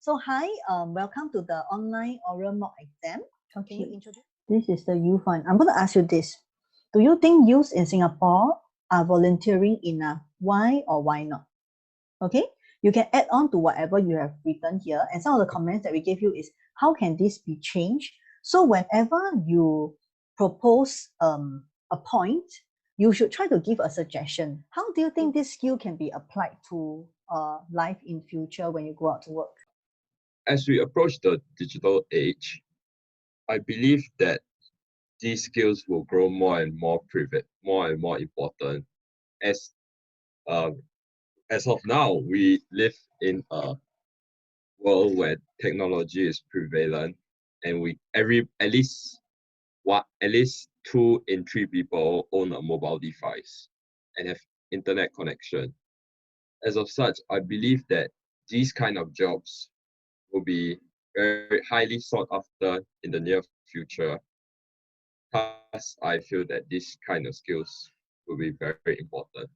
So hi, welcome to the online oral mock exam. Okay. Can you introduce? This is the youth one. I'm going to ask you this. Do you think youths in Singapore are volunteering enough? Why or why not? Okay, you can add on to whatever you have written here. And some of the comments that we gave you is, how can this be changed? So whenever you propose a point, you should try to give a suggestion. How do you think this skill can be applied to life in future when you go out to work? As we approach the digital age, I believe that these skills will grow more and more important. As uh, as of now, we live in a world where technology is prevalent, and at least 2 in 3 people own a mobile device and have internet connection. As of such, I believe that these kind of jobs will be very highly sought after in the near future. Thus, I feel that this kind of skills will be very important.